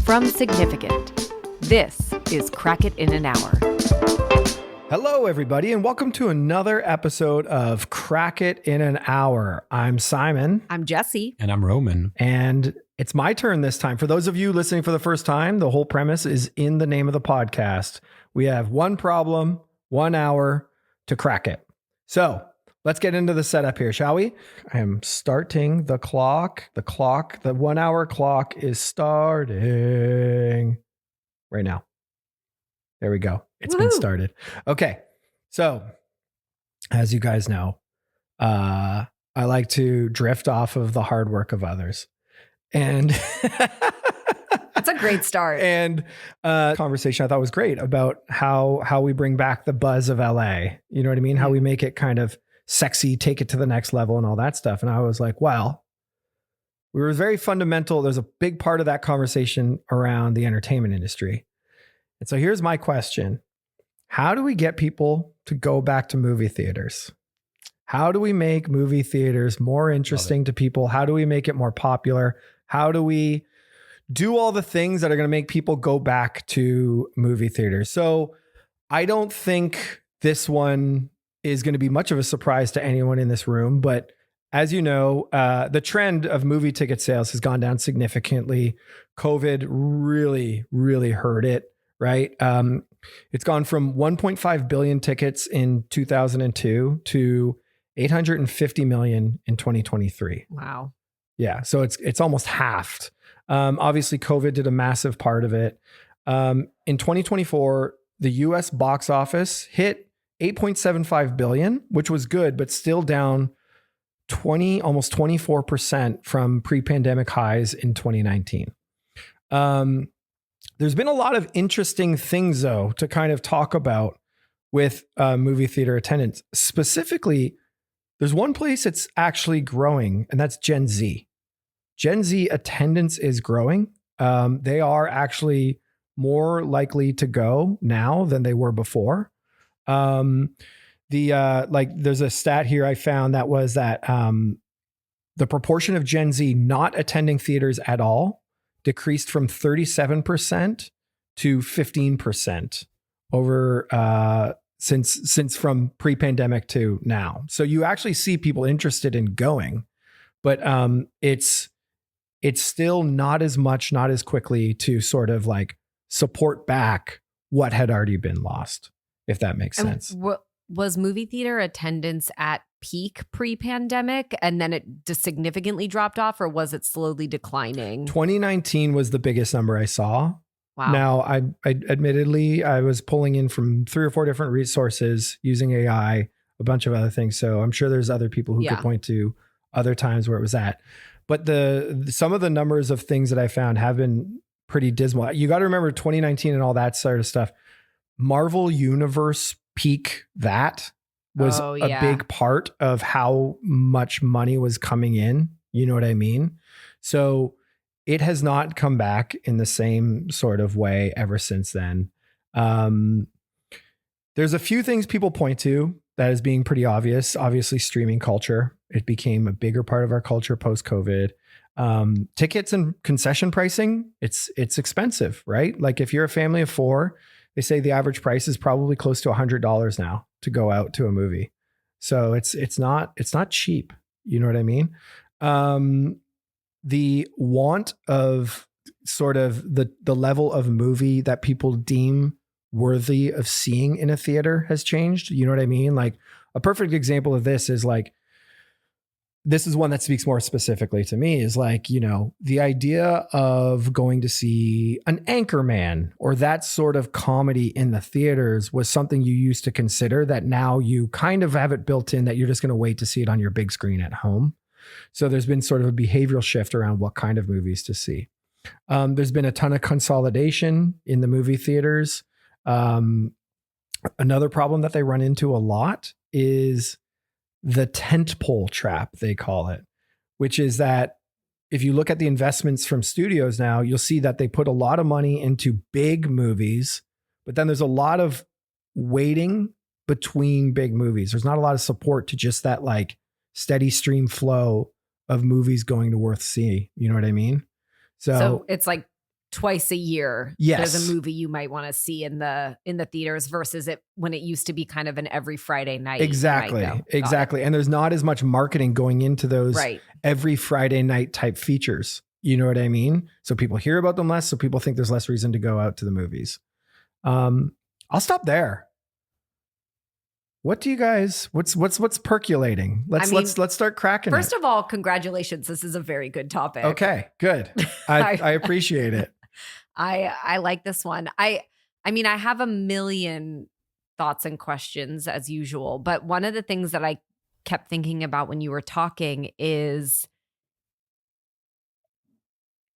From Significant, this is Crack It in an Hour. Hello, everybody, and welcome to another episode of Crack It in an Hour. I'm Simon. I'm Jesse. And I'm Roman. And it's my turn this time. For those of you listening for the first time, the whole premise is in the name of the podcast. We have one problem, 1 hour to crack it. So let's get into the setup here, shall we? I am starting the clock. The 1 hour clock is starting right now. There we go. It's been started. Okay. So as you guys know, I like to drift off of the hard work of others. And That's a great start. And conversation I thought was great about how we bring back the buzz of LA. You know what I mean? How we make it kind of sexy, take it to the next level and all that stuff. And I was like, well, we were very fundamental. There's a big part of that conversation around the entertainment industry. And so here's my question. How do we get people to go back to movie theaters? How do we make movie theaters more interesting to people? How do we make it more popular? How do we do all the things that are going to make people go back to movie theaters? So I don't think this one is going to be much of a surprise to anyone in this room. But as you know, the trend of movie ticket sales has gone down significantly. COVID really, really hurt it. Right. It's gone from 1.5 billion tickets in 2002 to 850 million in 2023. Wow. Yeah. So it's almost halved. Obviously, COVID did a massive part of it. In 2024, the US box office hit 8.75 billion, which was good, but still down almost 24% from pre-pandemic highs in 2019. There's been a lot of interesting things, though, to kind of talk about with movie theater attendance. Specifically, there's one place it's actually growing, and that's Gen Z. Gen Z attendance is growing. They are actually more likely to go now than they were before. There's a stat here I found that was that the proportion of Gen Z not attending theaters at all decreased from 37% to 15% over since from pre-pandemic to now. So you actually see people interested in going, but it's still not as much, not as quickly to sort of like support back what had already been lost, if that makes sense. Was movie theater attendance at peak pre-pandemic and then it just significantly dropped off, or was it slowly declining? 2019 was the biggest number I saw. Wow. Now, I admittedly, I was pulling in from 3 or 4 different resources using AI, a bunch of other things. So I'm sure there's other people who could point to other times where it was at. But some of the numbers of things that I found have been pretty dismal. You got to remember 2019 and all that sort of stuff. Marvel Universe peak that was a big part of how much money was coming in. You know what I mean? So it has not come back in the same sort of way ever since then. There's a few things people point to that as being pretty obvious. Obviously, streaming culture. It became a bigger part of our culture post-COVID. Tickets and concession pricing, it's expensive, right? Like if you're a family of 4, they say the average price is probably close to $100 now to go out to a movie. So it's not cheap. You know what I mean? The want of sort of the level of movie that people deem worthy of seeing in a theater has changed. You know what I mean? Like a perfect example of this is like, this is one that speaks more specifically to me, is like, you know, the idea of going to see an Anchorman or that sort of comedy in the theaters was something you used to consider, that now you kind of have it built in that you're just going to wait to see it on your big screen at home. So there's been sort of a behavioral shift around what kind of movies to see. There's been a ton of consolidation in the movie theaters. Another problem that they run into a lot is the tentpole trap, they call it, which is that if you look at the investments from studios now, you'll see that they put a lot of money into big movies, but then there's a lot of waiting between big movies. There's not a lot of support to just that like steady stream flow of movies going to worth see. You know what I mean? So it's like twice a year. Yes. There's a movie you might want to see in the theaters versus it when it used to be kind of an every Friday night. Exactly. And there's not as much marketing going into those every Friday night type features. You know what I mean? So people hear about them less. So people think there's less reason to go out to the movies. I'll stop there. What do you guys, what's percolating? Let's start cracking First of all, congratulations. This is a very good topic. Okay, good. I appreciate it. I like this one. I mean, I have a million thoughts and questions as usual, but one of the things that I kept thinking about when you were talking is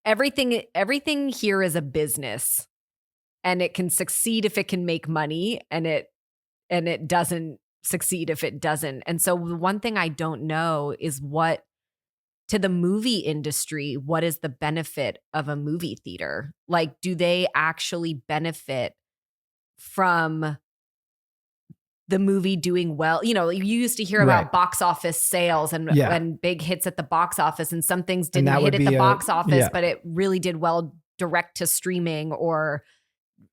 everything here is a business, and it can succeed if it can make money, and it doesn't succeed if it doesn't. And so the one thing I don't know is what, to the movie industry, what is the benefit of a movie theater? Like, do they actually benefit from the movie doing well? You know, you used to hear about box office sales and big hits at the box office, and some things didn't hit at the box office, but it really did well direct to streaming or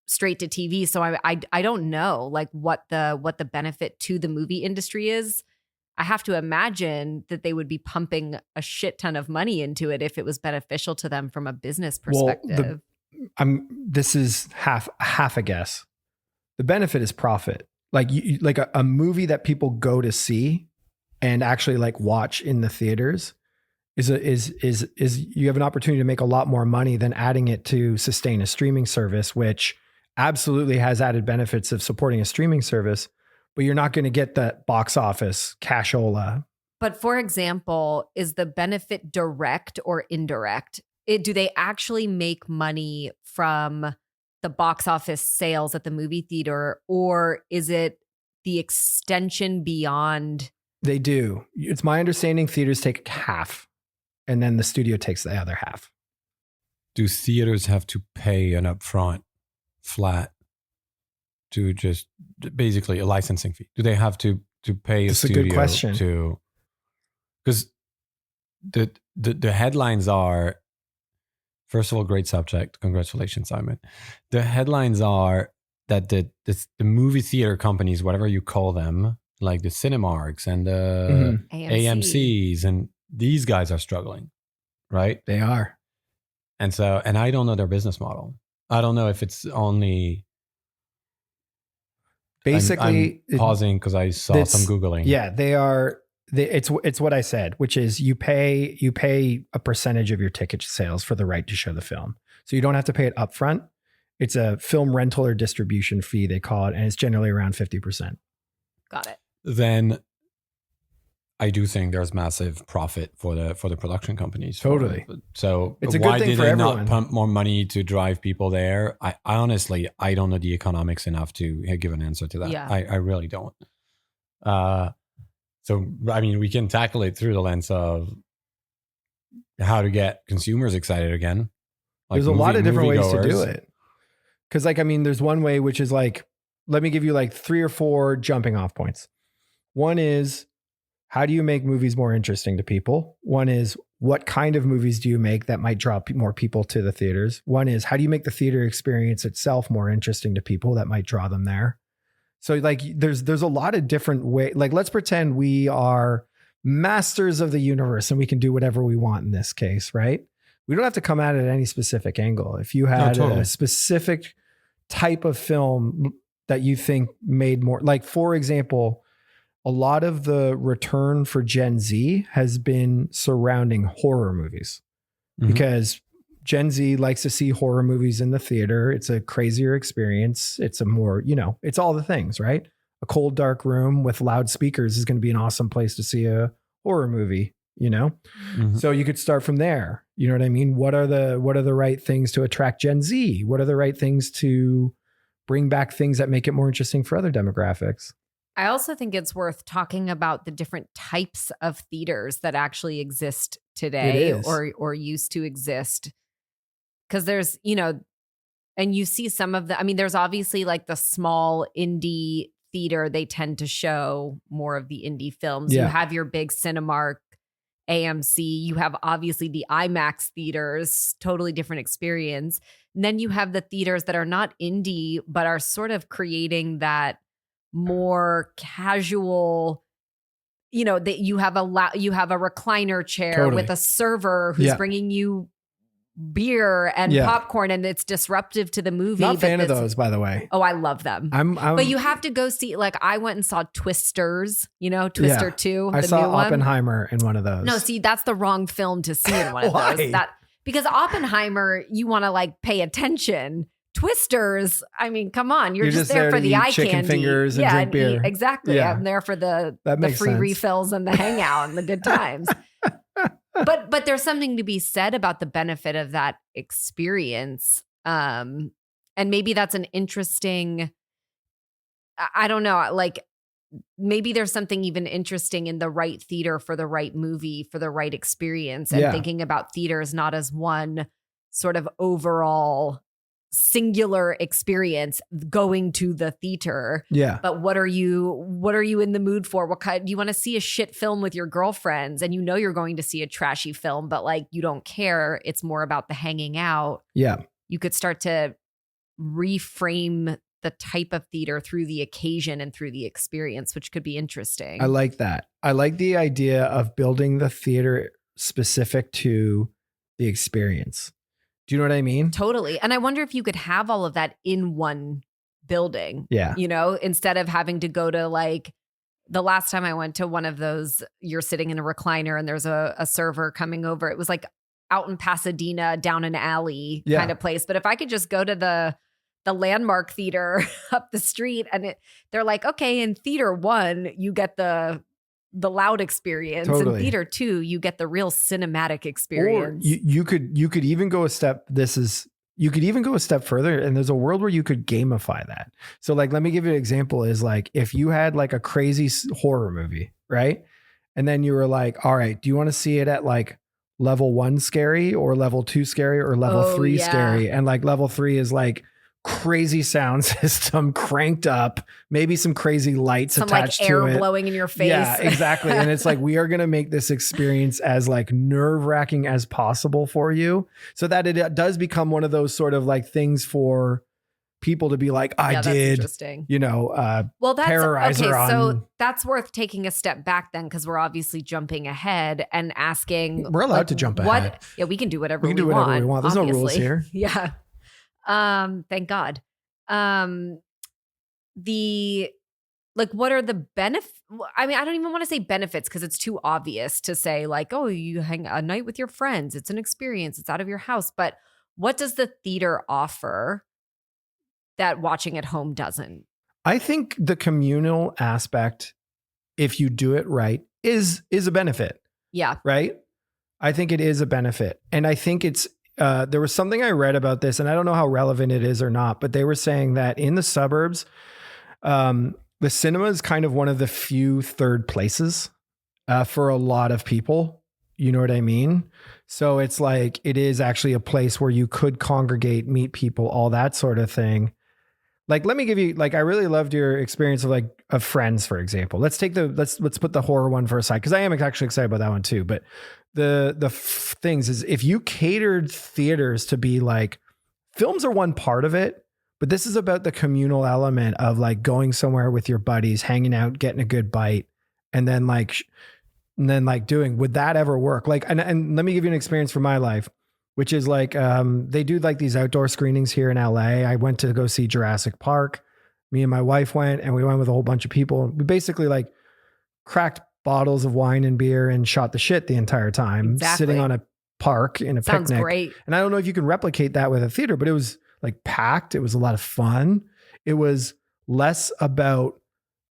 straight to TV. So I don't know like what the benefit to the movie industry is. I have to imagine that they would be pumping a shit ton of money into it if it was beneficial to them from a business perspective. Well, this is half a guess. The benefit is profit. Like like a movie that people go to see and actually like watch in the theaters is you have an opportunity to make a lot more money than adding it to sustain a streaming service, which absolutely has added benefits of supporting a streaming service, but you're not going to get that box office cashola. But for example, is the benefit direct or indirect? Do they actually make money from the box office sales at the movie theater, or is it the extension beyond? They do. It's my understanding theaters take half, and then the studio takes the other half. Do theaters have to pay an upfront flat to just basically a licensing fee? Do they have to pay a studio? That's a good question. Because the headlines are, first of all, great subject. Congratulations, Simon. The headlines are that the movie theater companies, whatever you call them, like the Cinemarks and the AMCs, and these guys are struggling, right? They are. And I don't know their business model. I don't know if it's only. Basically, I'm pausing because I saw some Googling. Yeah, they are. It's what I said, which is you pay a percentage of your ticket sales for the right to show the film. So you don't have to pay it upfront. It's a film rental or distribution fee, they call it, and it's generally around 50%. Got it. Then I do think there's massive profit for the production companies. Totally. So it's a good thing for everyone. Not pump more money to drive people there? I honestly, I don't know the economics enough to give an answer to that. Yeah. I really don't. So, I mean, we can tackle it through the lens of how to get consumers excited again. Like there's a lot of different ways to do it. Because there's one way, which is like, let me give you like 3 or 4 jumping off points. One is, how do you make movies more interesting to people? One is, what kind of movies do you make that might draw more people to the theaters? One is, how do you make the theater experience itself more interesting to people that might draw them there? So like, there's a lot of different ways. Like, let's pretend we are masters of the universe and we can do whatever we want in this case, right? We don't have to come at it at any specific angle. If you had a specific type of film that you think made more, like, for example, a lot of the return for Gen Z has been surrounding horror movies because Gen Z likes to see horror movies in the theater. It's a crazier experience. It's a more, it's all the things, right? A cold, dark room with loudspeakers is going to be an awesome place to see a horror movie, So you could start from there. You know what I mean? What are the right things to attract Gen Z? What are the right things to bring back things that make it more interesting for other demographics? I also think it's worth talking about the different types of theaters that actually exist today or used to exist. Because there's, and you see some of there's obviously like the small indie theater, they tend to show more of the indie films. Yeah. You have your big Cinemark AMC. You have obviously the IMAX theaters, totally different experience. And then you have the theaters that are not indie, but are sort of creating that more casual, that you have a recliner chair with a server who's bringing you beer and popcorn, and it's disruptive to the movie. Not a fan of those, by the way. Oh, I love them. But you have to go see, like, I went and saw Twisters, Twister 2. I saw Oppenheimer in one of those. No, see, that's the wrong film to see in one of those. Because Oppenheimer, you want to like pay attention. Twisters, I mean, come on, you're just there for the eye chicken candy, fingers and drink beer. Exactly. Yeah. I'm there for the free refills and the hangout and the good times. But there's something to be said about the benefit of that experience. And maybe that's an interesting, I don't know, like maybe there's something even interesting in the right theater for the right movie, for the right experience, and thinking about theaters not as one sort of overall singular experience going to the theater. Yeah. But what are you in the mood for? What kind, do you want to see a shit film with your girlfriends and you're going to see a trashy film, but like you don't care. It's more about the hanging out. Yeah. You could start to reframe the type of theater through the occasion and through the experience, which could be interesting. I like that. I like the idea of building the theater specific to the experience. Do you know what I mean? Totally. And I wonder if you could have all of that in one building. Yeah. Instead of having to go to, like, the last time I went to one of those, you're sitting in a recliner and there's a server coming over. It was like out in Pasadena, down an alley kind of place. But if I could just go to the Landmark Theater up the street, and they're like, okay, in theater 1, you get the loud experience. Totally. In theater 2, you get the real cinematic experience. Or you could even go a step. You could even go a step further, and there's a world where you could gamify that. So, like, let me give you an example. Is like if you had like a crazy horror movie, right? And then you were like, all right, do you want to see it at like level 1 scary or level 2 scary or level 3 scary? And like level 3 is like crazy sound system cranked up, maybe some crazy lights attached like to it, air blowing in your face. Yeah, exactly. And it's like, we are going to make this experience as like nerve wracking as possible for you, so that it does become one of those sort of like things for people to be like, I did, terrorize her on. So that's worth taking a step back then, because we're obviously jumping ahead and asking. We're allowed to jump ahead. Yeah, we can do whatever we can do whatever we want. There's obviously. No rules here. Yeah. Thank God. What are the benefits? I mean, I don't even want to say benefits because it's too obvious to say like, oh, you hang a night with your friends. It's an experience. It's out of your house. But what does the theater offer that watching at home doesn't? I think the communal aspect, if you do it right, is a benefit. Yeah. Right. I think it is a benefit. And I think it's, there was something I read about this, and I don't know how relevant it is or not, but they were saying that in the suburbs, the cinema is kind of one of the few third places for a lot of people. You know what I mean? So it's like, it is actually a place where you could congregate, meet people, all that sort of thing. Like, let me give you, like, I really loved your experience of Friends, for example. Let's put the horror one for a side, because I am actually excited about that one too. But the things is, if you catered theaters to be like, films are one part of it, but this is about the communal element of like going somewhere with your buddies, hanging out, getting a good bite, and then doing, would that ever work? Like, and let me give you an experience from my life, which is like, they do like these outdoor screenings here in LA. I went to go see Jurassic Park. Me and my wife went, and we went with a whole bunch of people. We basically like cracked bottles of wine and beer and shot the shit the entire time, sitting on a park in a Sounds picnic. Great. And I don't know if you can replicate that with a theater, but it was like packed. It was a lot of fun. It was less about,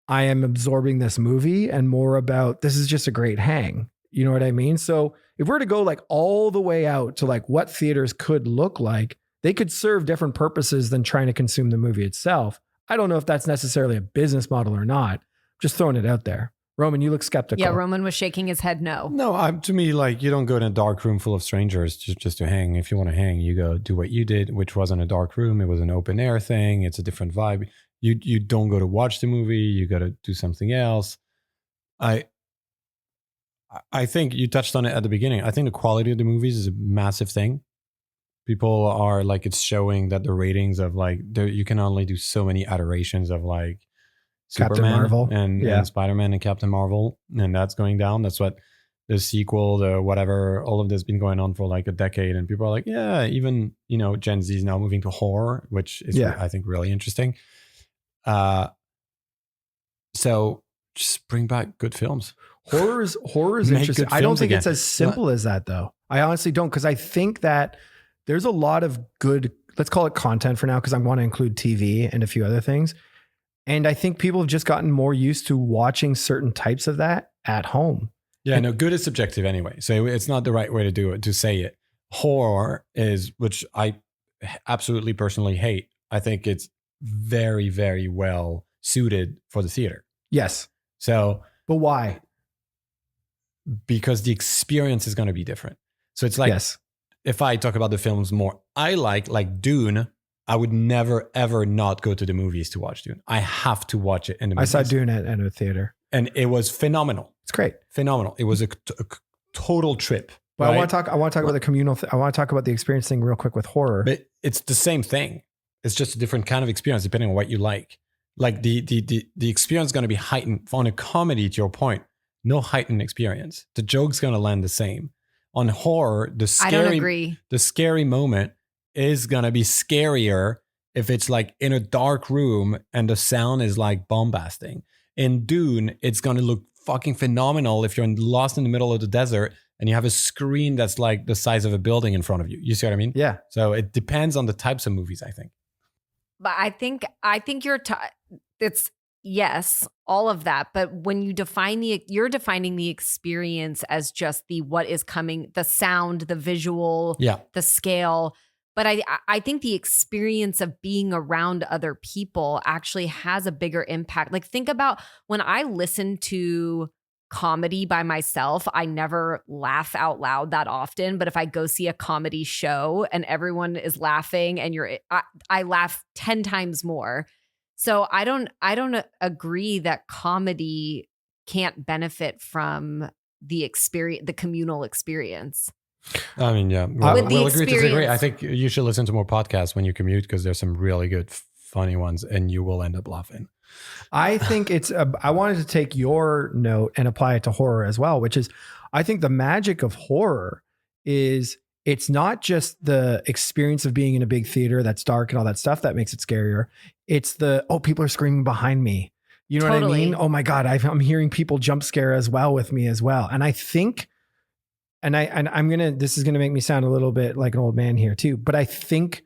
I am absorbing this movie, and more about, this is just a great hang. You know what I mean? So if we're to go like all the way out to like what theaters could look like, they could serve different purposes than trying to consume the movie itself. I don't know if that's necessarily a business model or not. Just throwing it out there. Roman, you look skeptical. Yeah, Roman was shaking his head no. No, to me, like, you don't go in a dark room full of strangers just to hang. If you want to hang, you go do what you did, which wasn't a dark room. It was an open air thing. It's a different vibe. You don't go to watch the movie. You got to do something else. I I think you touched on it at the beginning. I think the quality of the movies is a massive thing. People are like, it's showing that the ratings of like, you can only do so many iterations of like Captain Superman Marvel and Spider-Man and Captain Marvel, and that's going down. That's what the sequel, the whatever, all of this been going on for like a decade, and people are like, yeah, even Gen Z is now moving to horror, which is I think really interesting. So just bring back good films. Horror is interesting. I don't think it's as simple as that, though. I honestly don't, because I think that there's a lot of good, let's call it content for now, because I want to include TV and a few other things. And I think people have just gotten more used to watching certain types of that at home. Yeah, no, good is subjective anyway. So it's not the right way to do it, to say it. Horror is, which I absolutely personally hate. I think it's very, very well suited for the theater. Yes. So, but why? Because the experience is going to be different. So it's like, if I talk about the films more, I like Dune, I would never, ever not go to the movies to watch Dune. I have to watch it in the movies. I saw Dune at a theater. And it was phenomenal. It's great. Phenomenal. It was a total trip. But right? I want to talk about the communal, I want to talk about the experience thing real quick with horror. But it's the same thing. It's just a different kind of experience depending on what you like. Like the experience is going to be heightened. On a comedy, to your point, no heightened experience. The joke's going to land the same. On horror, the scary moment is going to be scarier if it's like in a dark room and the sound is like bombasting. In Dune, it's going to look fucking phenomenal if you're lost in the middle of the desert and you have a screen that's like the size of a building in front of you. You see what I mean? Yeah. So it depends on the types of movies, I think. But I think it's yes, all of that. But when you you're defining the experience as just the what is coming, the sound, the visual, the scale. But I think the experience of being around other people actually has a bigger impact. Like, think about when I listen to comedy by myself, I never laugh out loud that often. But if I go see a comedy show and everyone is laughing and I laugh 10 times more. So I don't agree that comedy can't benefit from the experience, the communal experience. I mean, yeah, we'll agree to disagree. I think you should listen to more podcasts when you commute because there's some really good, funny ones, and you will end up laughing. I think I wanted to take your note and apply it to horror as well, which is, I think the magic of horror is it's not just the experience of being in a big theater that's dark and all that stuff that makes it scarier. It's people are screaming behind me. You know what I mean? Oh my God, I'm hearing people jump scare as well with me as well. And I think, this is gonna make me sound a little bit like an old man here too, but I think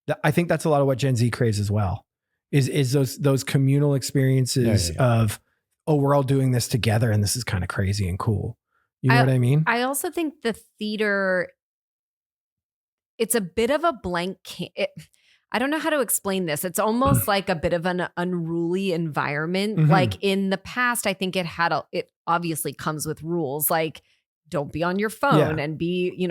that's a lot of what Gen Z craves as well. Is those communal experiences of, oh, we're all doing this together and this is kind of crazy and cool. You know what I mean? I also think the theater, it's a bit of a blank I don't know how to explain this. It's almost like a bit of an unruly environment. Mm-hmm. Like in the past, I think it obviously comes with rules, like don't be on your phone and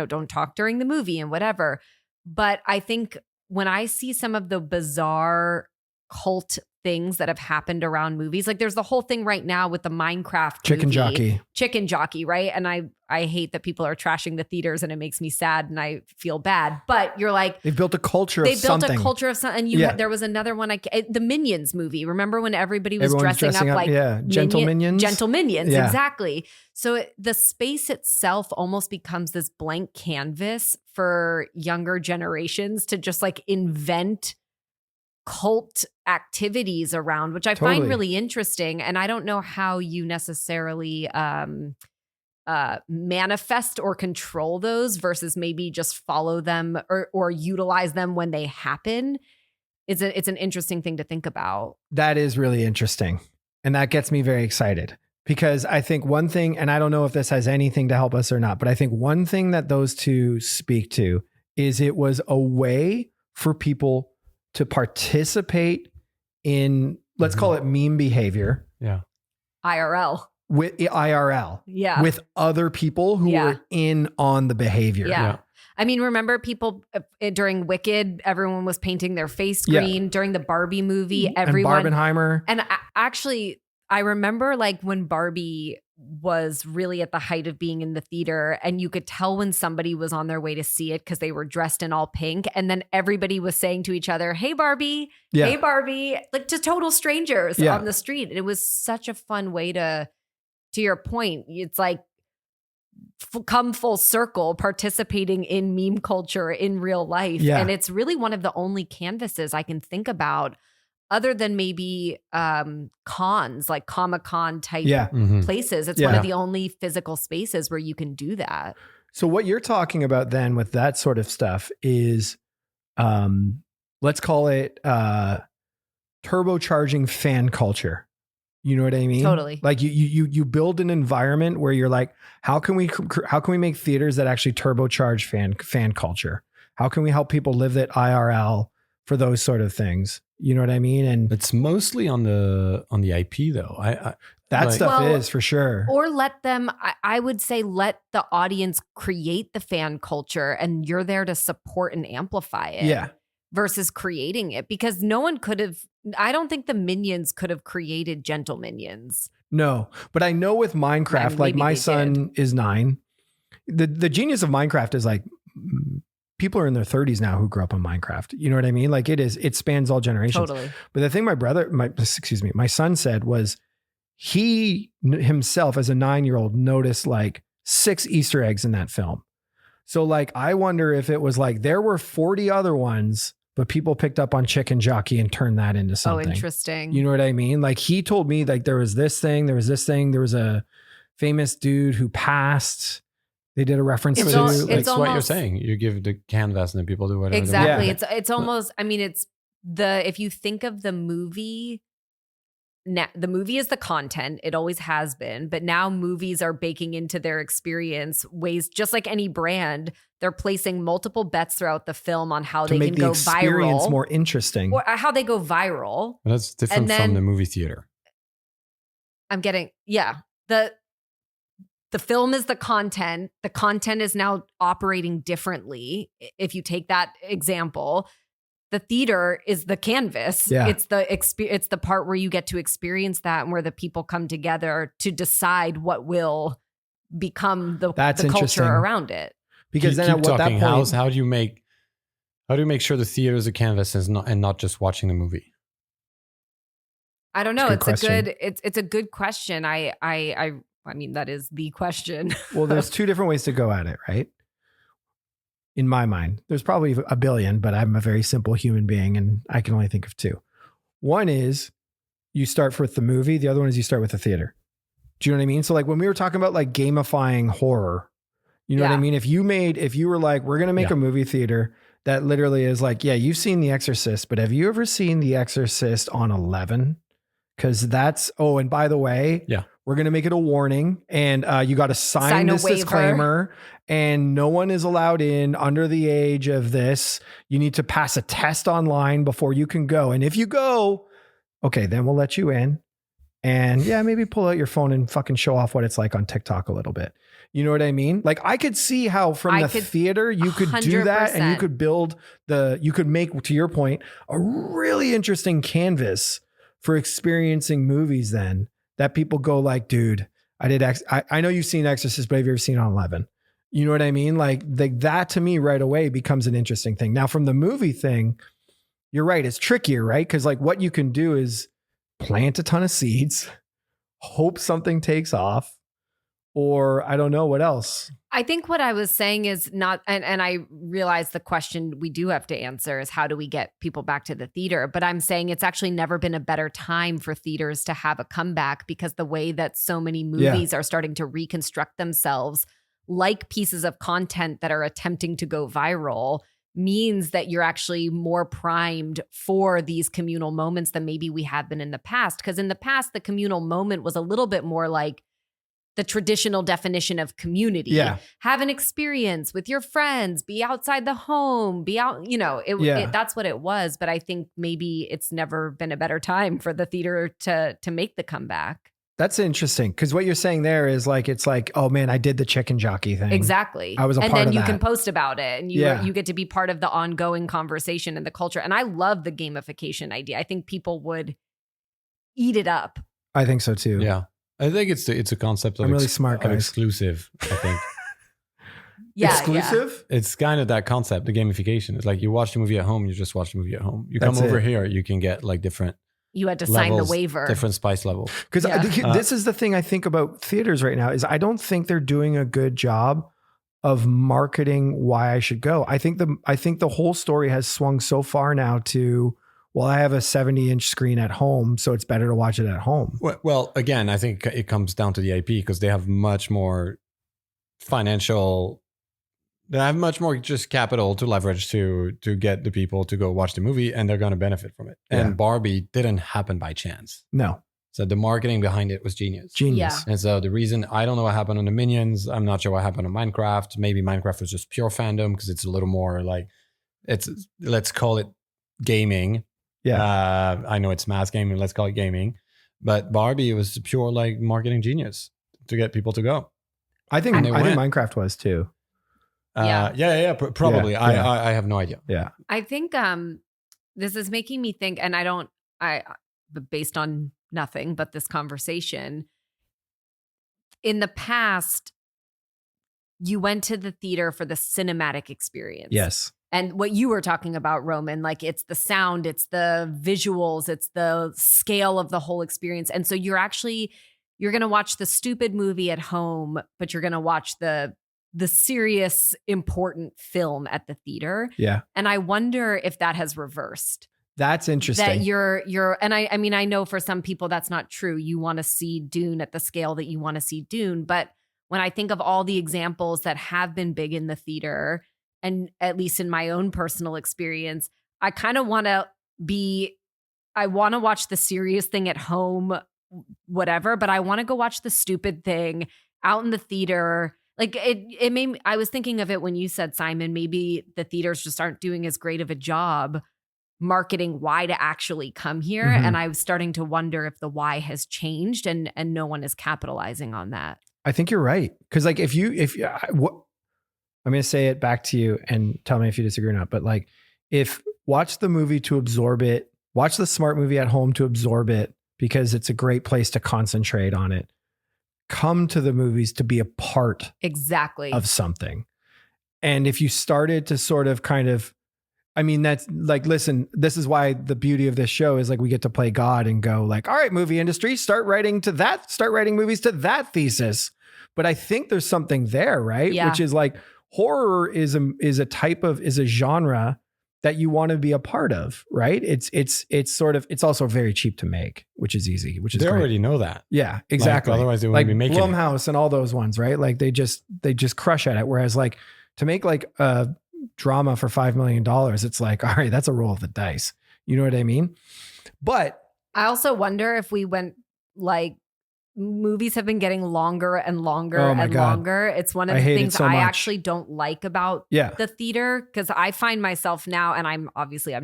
don't talk during the movie and whatever. But I think when I see some of the bizarre cult things that have happened around movies, like there's the whole thing right now with the Minecraft Chicken Jockey, right? And I hate that people are trashing the theaters and it makes me sad and I feel bad. But you're like, they've built a culture of something. And there was another one, the Minions movie. Remember when everybody was dressing up like gentle minions? Gentle Minions, exactly. So the space itself almost becomes this blank canvas for younger generations to just like invent cult activities around, which I find really interesting. And I don't know how you necessarily manifest or control those versus maybe just follow them or utilize them when they happen. It's an interesting thing to think about. That is really interesting. And that gets me very excited because I think one thing, and I don't know if this has anything to help us or not, but I think one thing that those two speak to is it was a way for people to participate in, let's call it meme behavior. Yeah. IRL. With IRL. Yeah. With other people who were in on the behavior. Yeah. I mean, remember people during Wicked, everyone was painting their face green. During the Barbie movie, everyone. And Barbenheimer. And I remember like when Barbie was really at the height of being in the theater, and you could tell when somebody was on their way to see it because they were dressed in all pink, and then everybody was saying to each other, "Hey Barbie, hey Barbie," like just total strangers on the street. It was such a fun way to your point, it's like come full circle, participating in meme culture in real life. And it's really one of the only canvases I can think about, other than maybe cons, like Comic-Con type places. It's one of the only physical spaces where you can do that. So what you're talking about then with that sort of stuff is, let's call it turbocharging fan culture. You know what I mean? Totally. Like you build an environment where you're like, how can we make theaters that actually turbocharge fan culture? How can we help people live that IRL for those sort of things? You know what I mean? And it's mostly on the IP though. That stuff is for sure. Or let them, I would say, let the audience create the fan culture, and you're there to support and amplify it. Yeah. Versus creating it, because no one could have, I don't think the Minions could have created Gentle Minions. No, but I know with Minecraft, like my son is 9. The genius of Minecraft is like, people are in their 30s now who grew up on Minecraft. You know what I mean? Like it spans all generations. Totally. But the thing my son said was he himself as a 9-year-old noticed like 6 Easter eggs in that film. So like, I wonder if it was like there were 40 other ones, but people picked up on Chicken Jockey and turned that into something. Oh, interesting. You know what I mean? Like he told me like there was this thing, there was a famous dude who passed. They did a reference to it's what you're saying. You give the canvas and then people do whatever. Exactly. It's almost, I mean, it's if you think of the movie, the movie is the content. It always has been, but now movies are baking into their experience ways, just like any brand, they're placing multiple bets throughout the film on how they can go viral. To make the experience more interesting. Or how they go viral. Well, that's different from the movie theater. I'm getting, the film is the content. The content is now operating differently. If you take that example, the theater is the canvas. Yeah. It's the part where you get to experience that, and where the people come together to decide what will become the culture around it. Because then at that point, how do you make sure the theater is a canvas and not just watching the movie? I don't know. It's a good question. I mean, that is the question. Well, there's 2 different ways to go at it, right? In my mind, there's probably a billion, but I'm a very simple human being and I can only think of 2. One is you start with the movie. The other one is you start with the theater. Do you know what I mean? So like when we were talking about like gamifying horror, you know what I mean? If you were like, we're going to make a movie theater that literally is like, you've seen The Exorcist, but have you ever seen The Exorcist on 11? Because and by the way, we're going to make it a warning, and you got to sign this disclaimer, and no one is allowed in under the age of this. You need to pass a test online before you can go. And if you go, okay, then we'll let you in. And maybe pull out your phone and fucking show off what it's like on TikTok a little bit. You know what I mean? Like I could see how from the theater you could 100%. Do that, and you could build you could make, to your point, a really interesting canvas for experiencing movies then. That people go like, dude, I know you've seen Exorcist, but have you ever seen it on 11? You know what I mean? Like that to me right away becomes an interesting thing. Now from the movie thing, you're right. It's trickier, right? Because like what you can do is plant a ton of seeds, hope something takes off, or I don't know what else. I think what I was saying is not, and I realize the question we do have to answer is how do we get people back to the theater? But I'm saying it's actually never been a better time for theaters to have a comeback, because the way that so many movies are starting to reconstruct themselves like pieces of content that are attempting to go viral means that you're actually more primed for these communal moments than maybe we have been in the past. Because in the past, the communal moment was a little bit more like the traditional definition of community. Yeah. Have an experience with your friends, be outside the home, be out, that's what it was. But I think maybe it's never been a better time for the theater to make the comeback. That's interesting, because what you're saying there is like, it's like, oh man, I did the Chicken Jockey thing. Exactly. I was a part of that. And then you can post about it, and you get to be part of the ongoing conversation and the culture. And I love the gamification idea. I think people would eat it up. I think so too. Yeah. I think it's a concept of, I'm really smart, of guys. exclusive, I think. Exclusive? Yeah. It's kind of that concept, the gamification. It's like you watch the movie at home, you just watch the movie at home. You That's come over it. here, you can get like different You had to levels, sign the waiver. different spice level. Because this is the thing I think about theaters right now is I don't think they're doing a good job of marketing why I should go. I think the whole story has swung so far now to, well, I have a 70-inch screen at home, so it's better to watch it at home. Well, again, I think it comes down to the IP because they have much more they have much more just capital to leverage to get the people to go watch the movie, and they're going to benefit from it. Yeah. And Barbie didn't happen by chance. No. So the marketing behind it was genius. Genius. Yeah. And so the reason, I don't know what happened on the Minions. I'm not sure what happened on Minecraft. Maybe Minecraft was just pure fandom because it's a little more like, let's call it gaming. Yeah. I know it's mass gaming. Let's call it gaming. But Barbie was pure like marketing genius to get people to go. I think Minecraft was too. Probably. Yeah. I have no idea. Yeah. I think this is making me think, and but based on nothing but this conversation, in the past, you went to the theater for the cinematic experience. Yes. And what you were talking about, Roman, like it's the sound, it's the visuals, it's the scale of the whole experience. And so you're going to watch the stupid movie at home, but you're going to watch the serious, important film at the theater. Yeah. And I wonder if that has reversed. That's interesting. That you're, and I mean, I know for some people that's not true. You want to see Dune at the scale that you want to see Dune. But when I think of all the examples that have been big in the theater, and at least in my own personal experience, I kind of want to watch the serious thing at home, whatever, but I want to go watch the stupid thing out in the theater. Like it made me, I was thinking of it when you said, Simon, maybe the theaters just aren't doing as great of a job marketing why to actually come here. Mm-hmm. And I was starting to wonder if the why has changed and no one is capitalizing on that. I think you're right. Cause like I'm going to say it back to you and tell me if you disagree or not. But like, if watch the movie to absorb it, watch the smart movie at home to absorb it because it's a great place to concentrate on it. Come to the movies to be a part exactly of something. And if you started to sort of kind of, I mean, that's like, listen, this is why the beauty of this show is like, we get to play God and go like, all right, movie industry, start writing movies to that thesis. But I think there's something there, right? Yeah. Which is like horror is a genre that you want to be a part of, right? It's also very cheap to make, which is easy, which is they great. already know that. Yeah, exactly. Like, otherwise they wouldn't be making Blumhouse and all those ones, right? Like they just crush at it. Whereas like to make like a drama for $5 million, it's like, all right, that's a roll of the dice. You know what I mean? But I also wonder if we went like, movies have been getting longer and longer longer. It's one of the things I actually don't like about the theater, because I find myself now, and I'm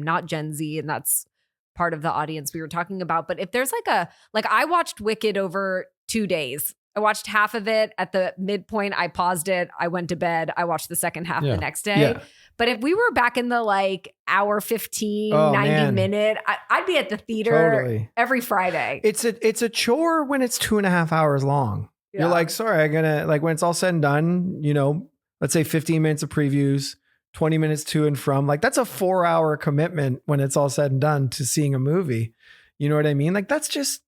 not Gen Z, and that's part of the audience we were talking about. But if there's I watched Wicked over 2 days. I watched half of it. At the midpoint, I paused it. I went to bed. I watched the second half the next day. Yeah. But if we were back in the like hour 15, 90 minute, I'd be at the theater every Friday. It's a chore when it's 2.5 hours long. Yeah. You're like, sorry, I'm gonna, like, when it's all said and done, you know, let's say 15 minutes of previews, 20 minutes to and from, like that's a 4-hour commitment when it's all said and done to seeing a movie. You know what I mean? Like that's just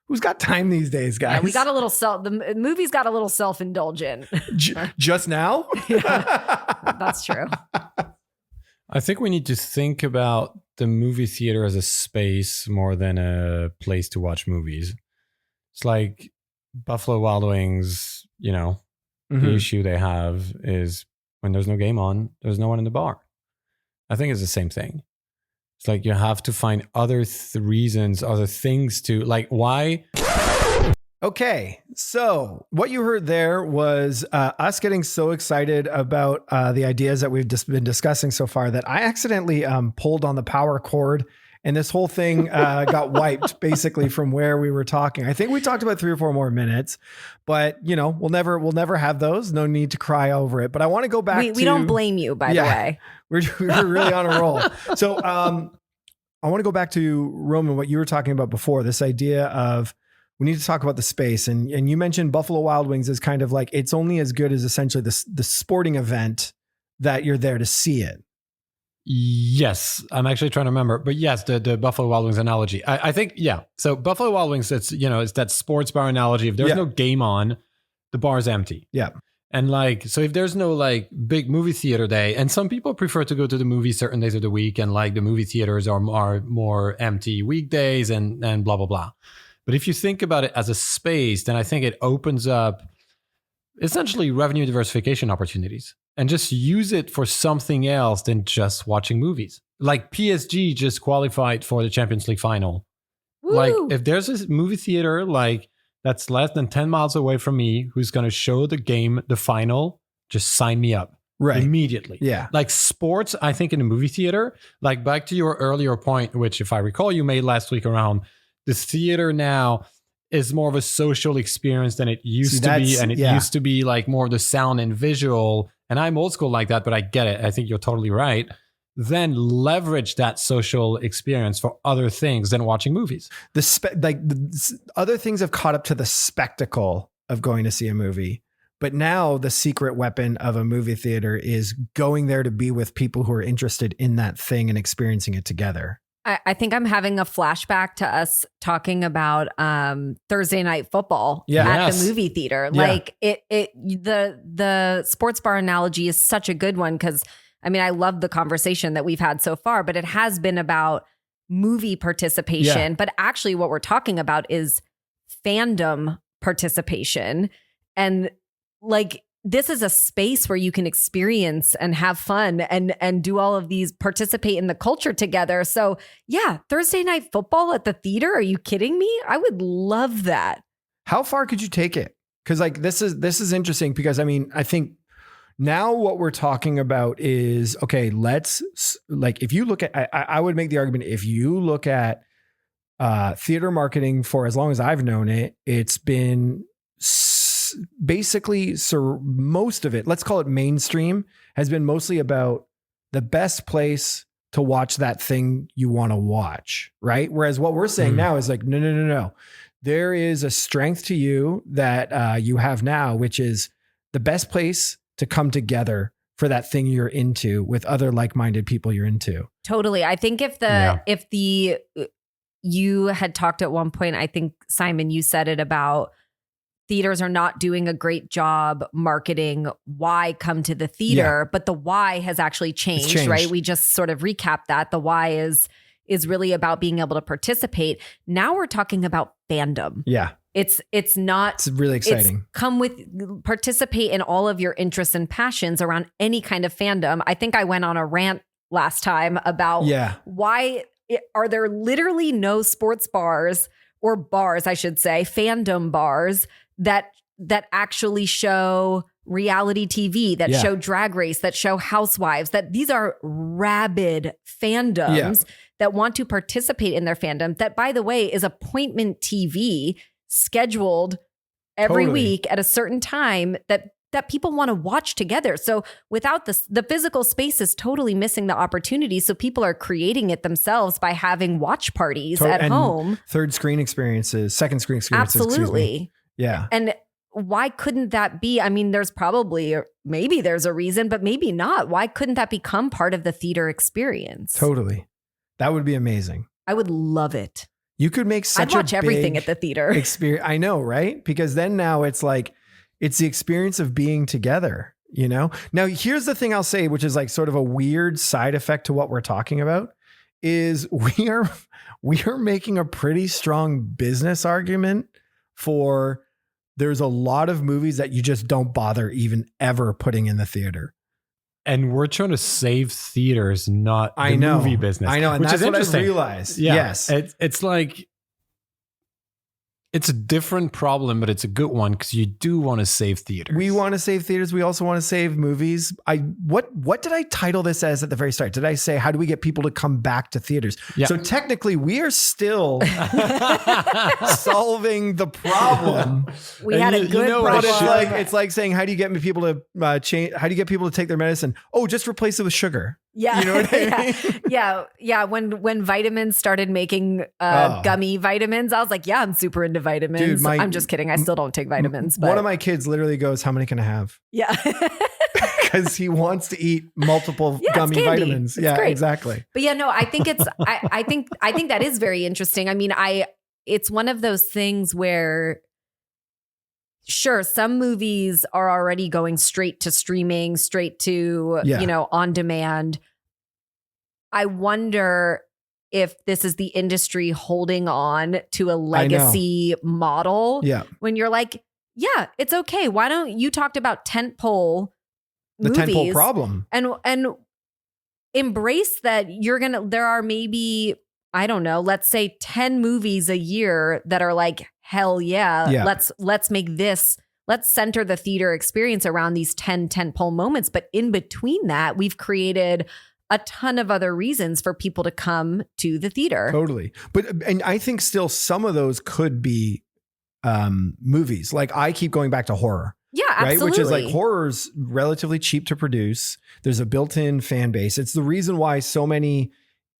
who's got time these days, guys? Yeah, we got a little the movies got a little self-indulgent. Just now? Yeah, that's true. I think we need to think about the movie theater as a space more than a place to watch movies. It's like Buffalo Wild Wings, you know, the issue they have is when there's no game on, there's no one in the bar. I think it's the same thing. It's like you have to find other reasons, other things to, like, why? Okay, so what you heard there was us getting so excited about the ideas that we've just been discussing so far that I accidentally pulled on the power cord, and this whole thing got wiped basically from where we were talking. I think we talked about 3 or 4 more minutes, but you know, we'll never have those. No need to cry over it. But I want to go back. We don't blame you, by the way. We're really on a roll. So I want to go back to Roman, what you were talking about before, this idea of we need to talk about the space. And you mentioned Buffalo Wild Wings is kind of like, it's only as good as essentially the sporting event that you're there to see it. Yes, I'm actually trying to remember, but yes, the Buffalo Wild Wings analogy. I think, yeah. So Buffalo Wild Wings, it's that sports bar analogy. If there's no game on, the bar is empty. Yeah. And like, so if there's no like big movie theater day, and some people prefer to go to the movies certain days of the week, and like the movie theaters are more empty weekdays and blah, blah, blah. But if you think about it as a space, then I think it opens up essentially revenue diversification opportunities, and just use it for something else than just watching movies. Like PSG just qualified for the Champions League final. Woo! Like if there's a movie theater like that's less than 10 miles away from me who's going to show the game, the final, just sign me up immediately. Yeah. Like sports, I think in a movie theater, like back to your earlier point, which if I recall you made last week around the theater now is more of a social experience than it used to be. And it used to be like more of the sound and visual. And I'm old school like that, but I get it. I think you're totally right. Then leverage that social experience for other things than watching movies. The other things have caught up to the spectacle of going to see a movie. But now the secret weapon of a movie theater is going there to be with people who are interested in that thing and experiencing it together. I think I'm having a flashback to us talking about Thursday night football at the movie theater. Yeah. Like the sports bar analogy is such a good one because I mean I love the conversation that we've had so far, but it has been about movie participation. Yeah. But actually, what we're talking about is fandom participation, and like. This is a space where you can experience and have fun and do all of these, participate in the culture together. So yeah, Thursday night football at the theater. Are you kidding me? I would love that. How far could you take it? Because like this is interesting because I mean, I think now what we're talking about is, okay, let's like, if you look at, I would make the argument, if you look at theater marketing for as long as I've known it, it's been basically, so most of it, let's call it mainstream, has been mostly about the best place to watch that thing you want to watch, right? Whereas what we're saying now is like, no. There is a strength to you that you have now, which is the best place to come together for that thing you're into with other like-minded people you're into. Totally. I think you had talked at one point, I think Simon, you said it about theaters are not doing a great job marketing why come to the theater, but the why has actually changed, right? We just sort of recapped that. The why is really about being able to participate. Now we're talking about fandom. Yeah. It's really exciting. Participate in all of your interests and passions around any kind of fandom. I think I went on a rant last time about why are there literally no sports bars or bars, I should say, fandom bars that actually show reality TV, that show Drag Race, that show Housewives, that these are rabid fandoms that want to participate in their fandom. That, by the way, is appointment TV scheduled every week at a certain time that people want to watch together. So without the physical space is totally missing the opportunity. So people are creating it themselves by having watch parties at home. Third screen experiences, second screen experiences. Absolutely. Yeah. And why couldn't that be? I mean, there's probably, maybe there's a reason, but maybe not. Why couldn't that become part of the theater experience? Totally. That would be amazing. I would love it. You could make such I'd watch everything at the theater. Experience. I know, right? Because then now it's like, it's the experience of being together, you know? Now, here's the thing I'll say, which is like sort of a weird side effect to what we're talking about, is we are making a pretty strong business argument for there's a lot of movies that you just don't bother even ever putting in the theater. And we're trying to save theaters, not the movie business. I know. And which that's is what interesting. I realized. Yeah. Yes. It's like, it's a different problem, but it's a good one because you do want to save theaters. We want to save theaters. We also want to save movies. What did I title this as at the very start? Did I say, how do we get people to come back to theaters? Yeah. So technically we are still solving the problem. We had a good problem. It's like saying, how do you get people to change? How do you get people to take their medicine? Oh, just replace it with sugar. Yeah. You know what I mean? Yeah. When vitamins started making gummy vitamins, I was like, yeah, I'm super into vitamins. Dude, I'm just kidding. I still don't take vitamins. But one of my kids literally goes, how many can I have? Yeah. Because he wants to eat multiple gummy vitamins. It's great. Exactly. But yeah, no, I think it's I think that is very interesting. I mean, it's one of those things where sure, some movies are already going straight to streaming, straight to, on demand. I wonder if this is the industry holding on to a legacy model. Yeah. When you're like, yeah, it's okay. Why don't you talked about tentpole movies, the tentpole problem, and embrace that there are maybe, I don't know, let's say 10 movies a year that are like, hell yeah. Let's make this, let's center the theater experience around these 10 tentpole moments. But in between that, we've created a ton of other reasons for people to come to the theater. Totally. And I think still some of those could be movies. Like I keep going back to horror. Yeah, absolutely. Right? Which is like horror's relatively cheap to produce. There's a built-in fan base. It's the reason why so many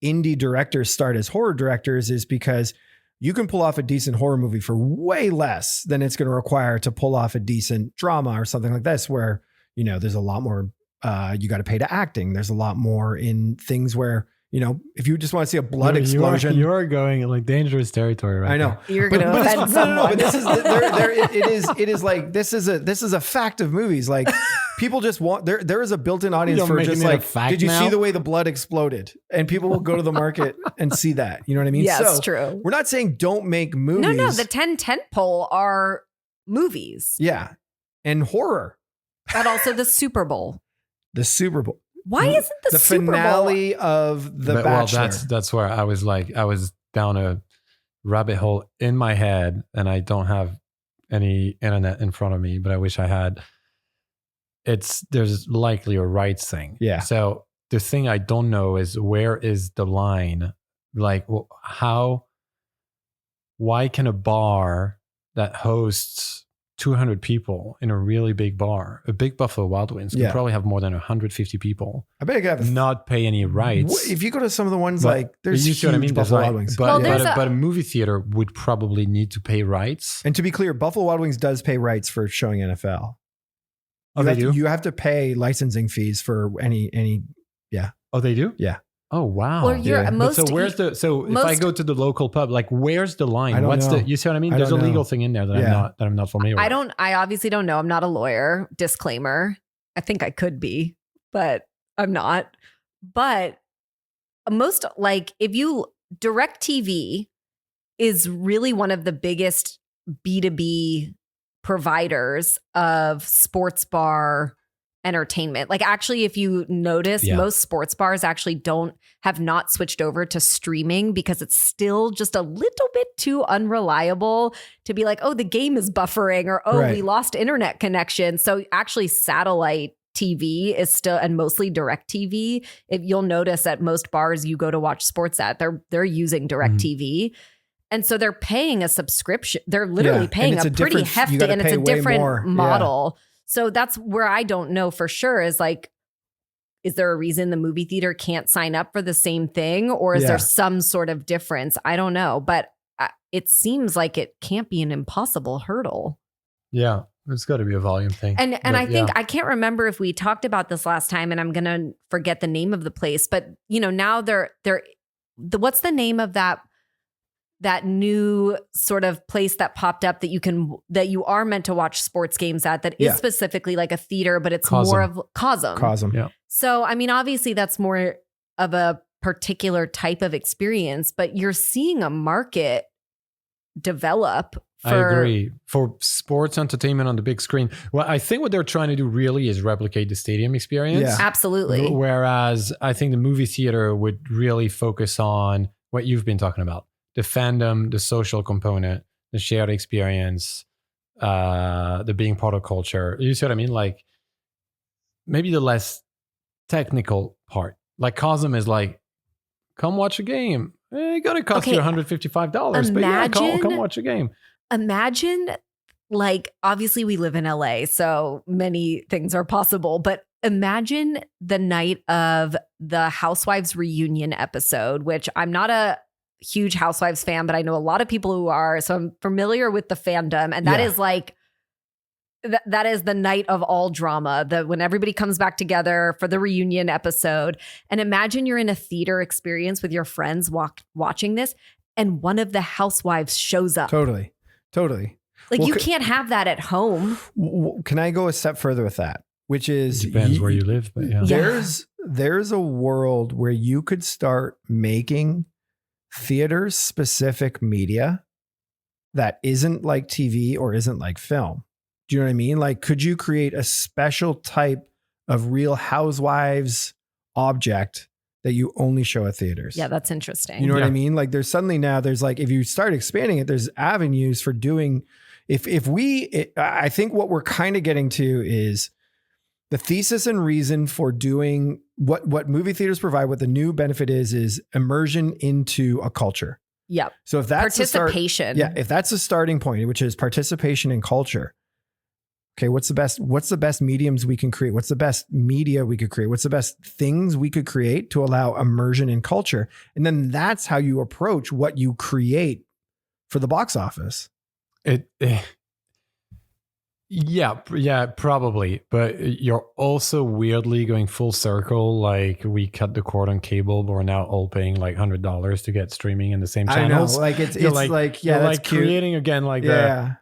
indie directors start as horror directors is because you can pull off a decent horror movie for way less than it's going to require to pull off a decent drama or something like this, where, there's a lot more, you got to pay to acting. There's a lot more in things where, if you just want to see a blood explosion. You are going like dangerous territory right I know. now. You're going to offend someone. But this is, it is like, this is a fact of movies. Like people just want, there is a built-in audience for just like, did you see the way the blood exploded? And people will go to the market and see that. You know what I mean? Yes, so true. We're not saying don't make movies. No, the 10 tentpole are movies. Yeah. And horror. But also the Super Bowl. The Super Bowl. Why isn't the Super Bowl finale of The Bachelor? Well, that's where I was down a rabbit hole in my head, and I don't have any internet in front of me, but I wish I had. There's likely a rights thing. Yeah. So the thing I don't know is where is the line? Like why can a bar that hosts 200 people in a really big bar, a big Buffalo Wild Wings can probably have more than 150 people. I bet you could have not pay any rights. If you go to some of the ones there's huge Buffalo Wild Wings. But a movie theater would probably need to pay rights. And to be clear, Buffalo Wild Wings does pay rights for showing NFL. They do? You have to pay licensing fees for any. Yeah. Oh, they do? Yeah. Oh, wow. Well, if I go to the local pub, like where's the line? You see what I mean? There's a legal thing in there that I'm not familiar with. I obviously don't know. I'm not a lawyer. Disclaimer. I think I could be, but I'm not. But if you DirecTV is really one of the biggest B2B providers of sports bar entertainment. Like actually, if you notice, most sports bars actually have not switched over to streaming because it's still just a little bit too unreliable to be like, oh, the game is buffering or, we lost internet connection. So actually satellite TV is still, and mostly DirecTV. If you'll notice at most bars you go to watch sports at, they're using DirecTV. And so they're paying a subscription. They're literally paying a pretty hefty, and it's a different model. So that's where I don't know for sure is like, is there a reason the movie theater can't sign up for the same thing? Or is there some sort of difference? I don't know. But it seems like it can't be an impossible hurdle. Yeah, it's got to be a volume thing. And I think, I can't remember if we talked about this last time, and I'm going to forget the name of the place. But, now what's the name of that new sort of place that popped up that you are meant to watch sports games at that is specifically like a theater, but it's more of Cosm. Yeah. So, I mean, obviously that's more of a particular type of experience, but you're seeing a market develop. I agree. For sports entertainment on the big screen. Well, I think what they're trying to do really is replicate the stadium experience. Yeah. Absolutely. Whereas I think the movie theater would really focus on what you've been talking about. The fandom, the social component, the shared experience, the being part of culture. You see what I mean? Like maybe the less technical part. Like Cosm is like, come watch a game. It got to cost you $155, but yeah, come watch a game. Imagine, like, obviously we live in LA, so many things are possible, but imagine the night of the Housewives reunion episode, which I'm not a huge Housewives fan, but I know a lot of people who are. So I'm familiar with the fandom. And that is like, that is the night of all drama, when everybody comes back together for the reunion episode. And imagine you're in a theater experience with your friends watching this, and one of the housewives shows up. Totally. Like, you can't have that at home. Can I go a step further with that? Which is, it depends where you live, but there's a world where you could start making theater specific media that isn't like TV or isn't like film. Do you know what I mean? Like, could you create a special type of Real Housewives object that you only show at theaters? Yeah, that's interesting. You know what I mean? Like, there's like, if you start expanding it, there's avenues for doing, I think what we're kind of getting to is the thesis and reason for doing what movie theaters provide. What the new benefit is immersion into a culture. Yep. So if that's participation. if that's a starting point, which is participation in culture. Okay, what's the best mediums we can create? What's the best media we could create? What's the best things we could create to allow immersion in culture? And then that's how you approach what you create for the box office. Yeah, probably. But you're also weirdly going full circle. Like, we cut the cord on cable, but we're now all paying like $100 to get streaming in the same channels. I know, like it's like that's creating again, like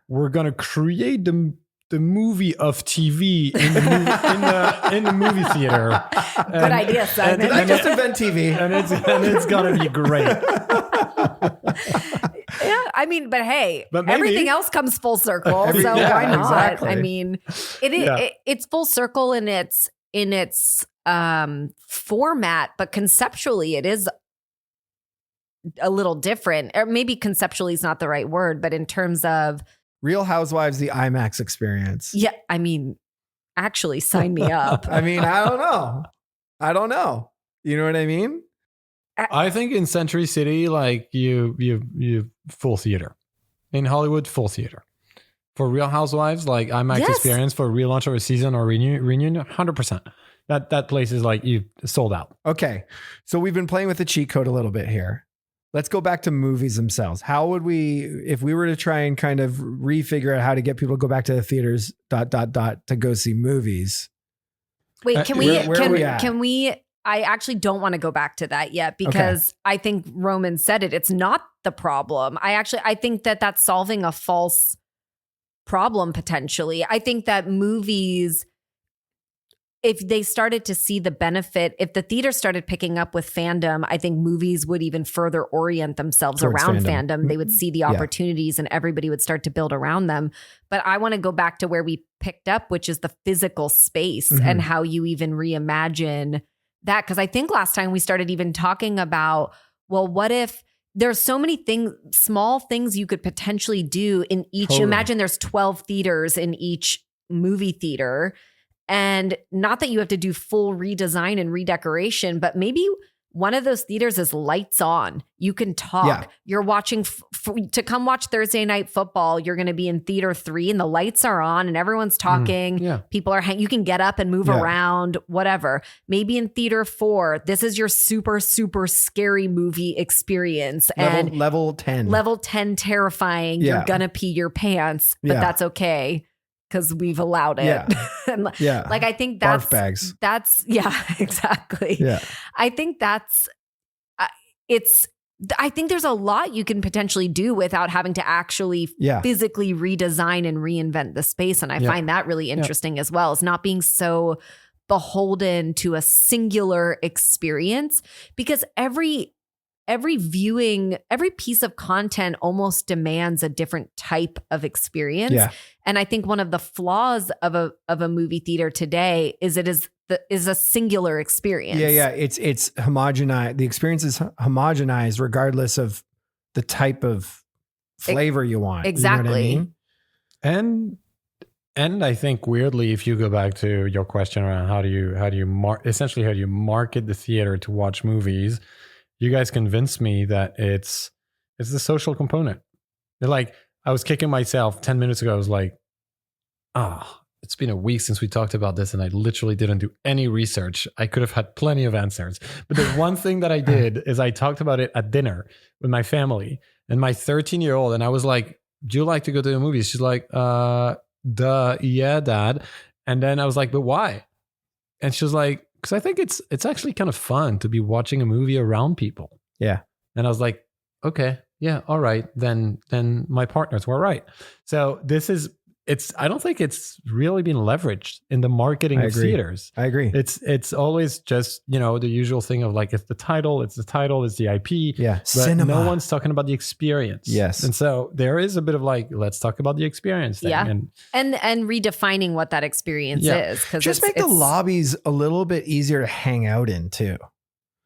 we're gonna create the movie of TV in the movie theater. Good idea, Simon. Did I just invent TV? And it's gonna be great. Yeah, I mean, but hey, everything else comes full circle, so why not? Exactly. I mean, it's full circle in its format, but conceptually, it is a little different. Or maybe conceptually is not the right word, but in terms of Real Housewives, the IMAX experience. Yeah, I mean, actually, sign me up. I mean, I don't know. You know what I mean? I think in Century City, like you full theater. In Hollywood, full theater. For Real Housewives, like IMAX experience for relaunch or a season or reunion, 100%. That place is like you sold out. Okay, so we've been playing with the cheat code a little bit here. Let's go back to movies themselves. How would we, if we were to try and kind of refigure out how to get people to go back to the theaters, to go see movies? Wait, can we, I actually don't want to go back to that yet because I think Roman said it. It's not the problem. I think that that's solving a false problem potentially. I think that movies, if they started to see the benefit, if the theater started picking up with fandom, I think movies would even further orient themselves around fandom. They would see the opportunities and everybody would start to build around them. But I want to go back to where we picked up, which is the physical space and how you even reimagine that. Because I think last time we started even talking about, well, what if there's so many things, small things you could potentially do in each. Totally. Imagine there's 12 theaters in each movie theater. And not that you have to do full redesign and redecoration, but maybe one of those theaters is lights on. You can talk. Yeah. You're watching to come watch Thursday Night Football. You're going to be in theater 3 and the lights are on and everyone's talking. People are you can get up and move around, whatever. Maybe in theater 4, this is your super, super scary movie experience. Level 10. Level 10 terrifying. You're going to pee your pants, but that's okay. Because we've allowed it. Yeah. Like, I think that's, barf bags. That's, exactly. Yeah. I think that's, I think there's a lot you can potentially do without having to actually physically redesign and reinvent the space. And I find that really interesting as well, is not being so beholden to a singular experience, because every viewing, every piece of content almost demands a different type of experience. Yeah. And I think one of the flaws of a movie theater today is it is a singular experience. Yeah. It's homogenized. The experience is homogenized regardless of the type of flavor you want. Exactly. You know what I mean? And I think weirdly, if you go back to your question around how do you market the theater to watch movies, you guys convinced me that it's the social component. Like, I was kicking myself 10 minutes ago. I was like, it's been a week since we talked about this, and I literally didn't do any research. I could have had plenty of answers. But the one thing that I did is I talked about it at dinner with my family and my 13-year-old. And I was like, do you like to go to the movies? She's like, duh, yeah, Dad. And then I was like, but why? And she was like, because I think it's actually kind of fun to be watching a movie around people. Yeah. And I was like, okay, yeah, all right. Then my partners were right. So I don't think it's really been leveraged in the marketing of theaters. I agree. It's always just, the usual thing of like, it's the title, it's the IP. Yeah. But Cinema. no one's talking about the experience. Yes. And so there is a bit of like, let's talk about the experience thing. Yeah. And redefining what that experience is. Just make the lobbies a little bit easier to hang out in too.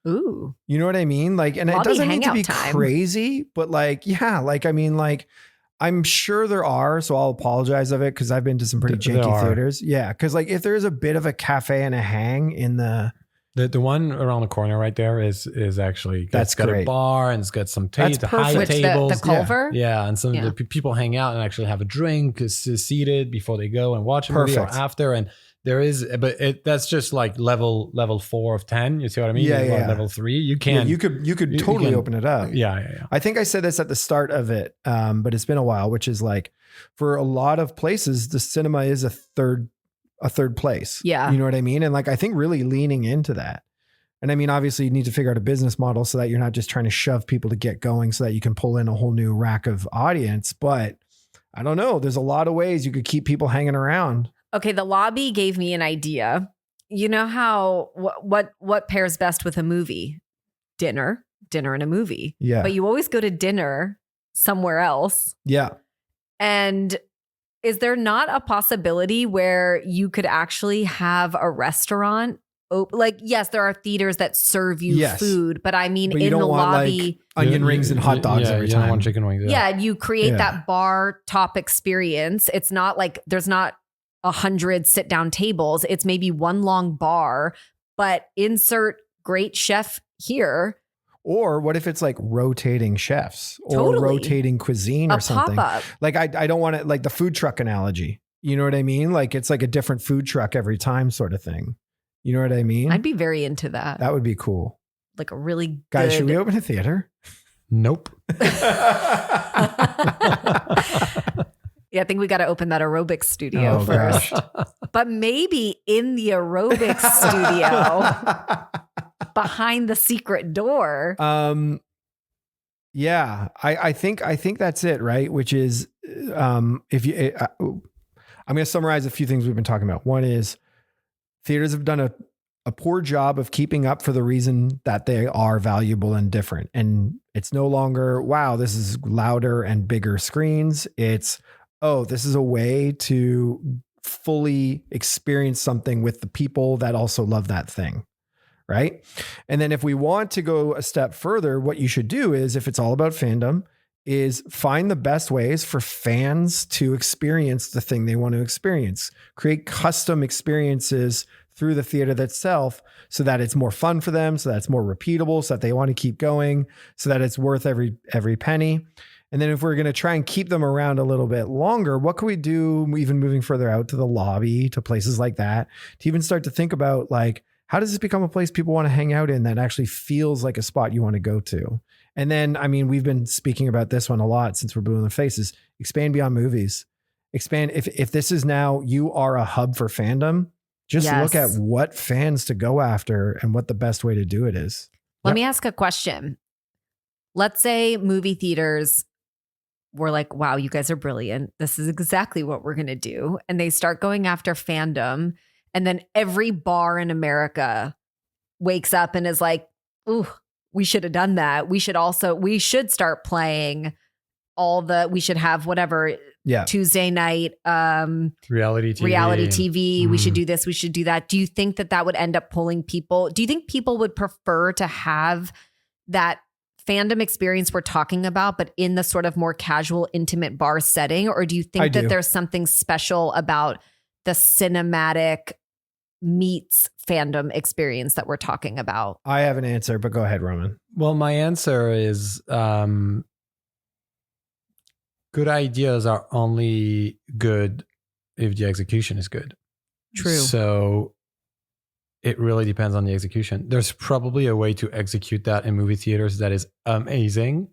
Ooh. You know what I mean? Like, and it doesn't need to be crazy, but like, yeah, like, I mean, like, I'm sure there are, so I'll apologize of it because I've been to some pretty janky theaters. Yeah, because like if there's a bit of a cafe and a hang in the one around the corner right there is actually that's got great. A bar and it's got some high Which, tables. The Culver? Yeah, and some of the people hang out and actually have a drink seated before they go and watch a movie or after. And there is, but that's just like level 4 of 10. You see what I mean? Yeah. Level 3. You can. You could totally open it up. Yeah. I think I said this at the start of it, but it's been a while. Which is like, for a lot of places, the cinema is a third place. Yeah, you know what I mean. And like, I think really leaning into that. And I mean, obviously, you need to figure out a business model so that you're not just trying to shove people to get going, so that you can pull in a whole new rack of audience. But I don't know. There's a lot of ways you could keep people hanging around. Okay, the lobby gave me an idea. You know how what pairs best with a movie? Dinner and a movie. Yeah. But you always go to dinner somewhere else. Yeah. And is there not a possibility where you could actually have a restaurant? Like, yes, there are theaters that serve you food, but I mean, in the lobby, like onion rings and hot dogs every time. You don't want chicken wings. Yeah, you create that bar top experience. It's not like there's not 100 sit down tables. It's maybe one long bar, but insert great chef here. Or what if it's like rotating chefs or rotating cuisine or something? Pop-up. Like I don't want it like the food truck analogy. You know what I mean? Like it's like a different food truck every time sort of thing. You know what I mean? I'd be very into that. That would be cool. Like a really Guys, should we open a theater? Nope. Yeah, I think we got to open that aerobics studio first. But maybe in the aerobics studio behind the secret door. Yeah, I think that's it, right? Which is if you I'm going to summarize a few things we've been talking about. One is theaters have done a poor job of keeping up for the reason that they are valuable and different. And it's no longer, wow, this is louder and bigger screens. It's, oh, this is a way to fully experience something with the people that also love that thing. Right. And then if we want to go a step further, what you should do is, if it's all about fandom, is find the best ways for fans to experience the thing they want to experience. Create custom experiences through the theater itself so that it's more fun for them, so that it's more repeatable, so that they want to keep going, so that it's worth every penny. And then if we're going to try and keep them around a little bit longer, what can we do even moving further out to the lobby, to places like that, to even start to think about like, how does this become a place people want to hang out in that actually feels like a spot you want to go to? And then, I mean, we've been speaking about this one a lot since we're blue in the faces. Expand beyond movies. Expand. If this is now, you are a hub for fandom, just look at what fans to go after and what the best way to do it is. Let me ask a question. Let's say movie theaters were like, wow, you guys are brilliant. This is exactly what we're going to do. And they start going after fandom. And then every bar in America wakes up and is like, ooh, we should have done that. We should start playing we should have whatever Tuesday night reality TV. We should do this. We should do that. Do you think that would end up pulling people? Do you think people would prefer to have that fandom experience we're talking about, but in the sort of more casual, intimate bar setting? Or do you think that there's something special about the cinematic meets fandom experience that we're talking about? I have an answer, but go ahead, Roman. Well, my answer is good ideas are only good if the execution is good. True. So it really depends on the execution. There's probably a way to execute that in movie theaters that is amazing.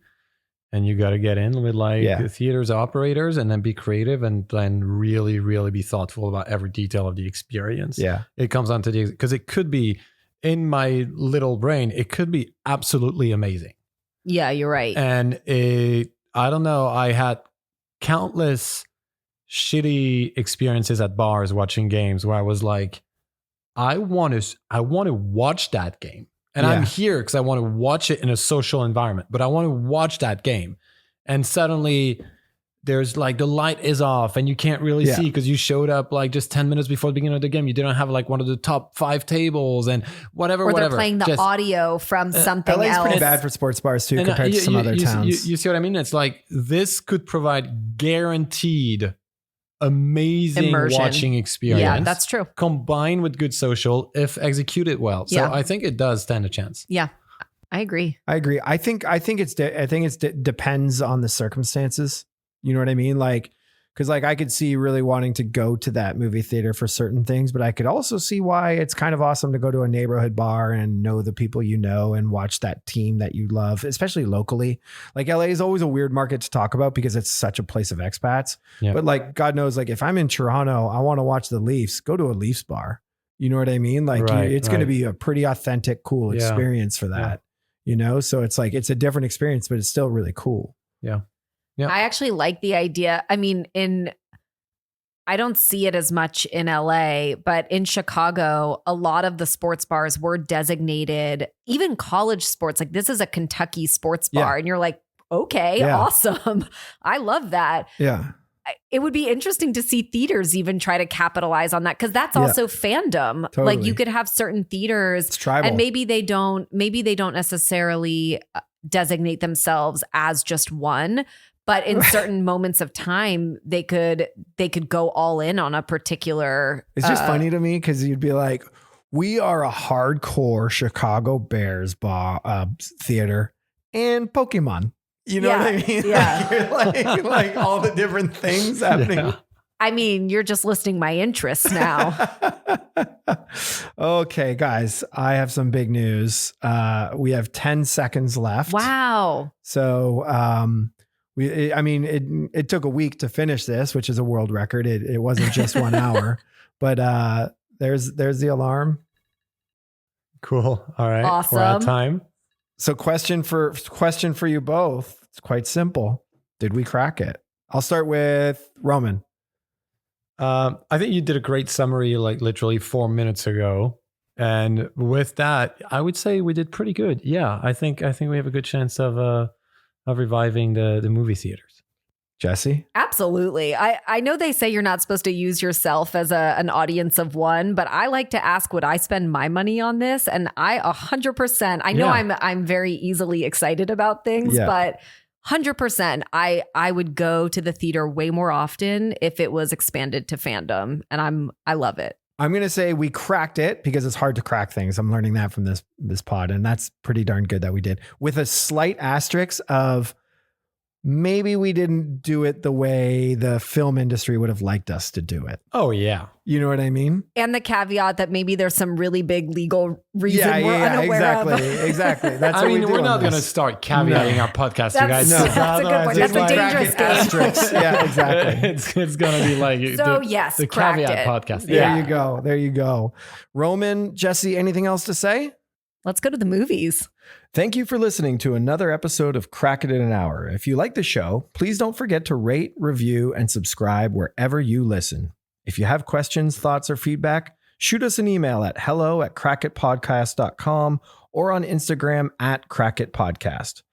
And you got to get in with the theaters operators and then be creative and then really, really be thoughtful about every detail of the experience. Yeah. It comes down to because it could be, in my little brain, it could be absolutely amazing. Yeah, you're right. And I don't know, I had countless shitty experiences at bars watching games where I was like, I want to watch that game. And I'm here because I want to watch it in a social environment, but I want to watch that game. And suddenly there's like the light is off and you can't really see because you showed up like just 10 minutes before the beginning of the game. You didn't have like one of the top 5 tables and whatever. Or they're playing the audio from something LA's else. Pretty bad for sports bars too, compared to some other towns. You see what I mean? It's like this could provide guaranteed amazing immersion. Watching experience. Yeah, that's true. Combined with good social if executed well. So I think it does stand a chance. Yeah, I agree. I think it depends on the circumstances. You know what I mean? Like, because like I could see really wanting to go to that movie theater for certain things, but I could also see why it's kind of awesome to go to a neighborhood bar and know the people you know and watch that team that you love, especially locally. Like LA is always a weird market to talk about because it's such a place of expats. Yeah. But like God knows, like if I'm in Toronto, I want to watch the Leafs, go to a Leafs bar. You know what I mean? Like it's going to be a pretty authentic, cool experience for that. You know, so it's like it's a different experience, but it's still really cool. Yeah. Yeah. I actually like the idea. I mean, I don't see it as much in LA, but in Chicago, a lot of the sports bars were designated, even college sports. Like this is a Kentucky sports bar. And you're like, okay, awesome. I love that. Yeah. It would be interesting to see theaters even try to capitalize on that. Cause that's also fandom. Totally. Like you could have certain theaters it's tribal. And maybe they don't necessarily designate themselves as just one. But in certain moments of time, they could go all in on a particular. It's just funny to me because you'd be like, "We are a hardcore Chicago Bears theater and Pokemon." You know what I mean? Yeah, like, like all the different things happening. Yeah. I mean, you're just listing my interests now. Okay, guys, I have some big news. We have 10 seconds left. Wow. So, it took a week to finish this, which is a world record. It wasn't just 1 hour, but there's the alarm. Cool. All right. Awesome. We're at time. So question for you both. It's quite simple. Did we crack it? I'll start with Roman. I think you did a great summary, like literally 4 minutes ago. And with that, I would say we did pretty good. Yeah. I think we have a good chance of reviving the movie theaters. Jesse? Absolutely. I know they say you're not supposed to use yourself as an audience of one, but I like to ask, would I spend my money on this? And I 100%, I know I'm very easily excited about things, but 100%, I would go to the theater way more often if it was expanded to fandom. And I love it. I'm going to say we cracked it because it's hard to crack things. I'm learning that from this pod, and that's pretty darn good that we did, with a slight asterisk of maybe we didn't do it the way the film industry would have liked us to do it. Oh, yeah. You know what I mean? And the caveat that maybe there's some really big legal reason we're unaware of. Exactly. That's I mean, we're not going to start caveating our podcast, you guys. That's a good point. That's a dangerous game. Yeah, exactly. It's going to be like the caveat podcast. There you go. Roman, Jesse, anything else to say? Let's go to the movies. Thank you for listening to another episode of Crack It in an Hour. If you like the show, please don't forget to rate, review, and subscribe wherever you listen. If you have questions, thoughts, or feedback, shoot us an email at hello@crackitpodcast.com or on Instagram @crackitpodcast.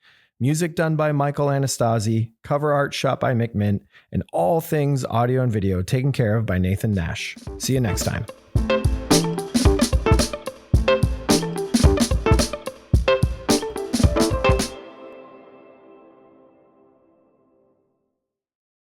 Music done by Michael Anastasi, cover art shot by Mick Mint, and all things audio and video taken care of by Nathan Nash. See you next time.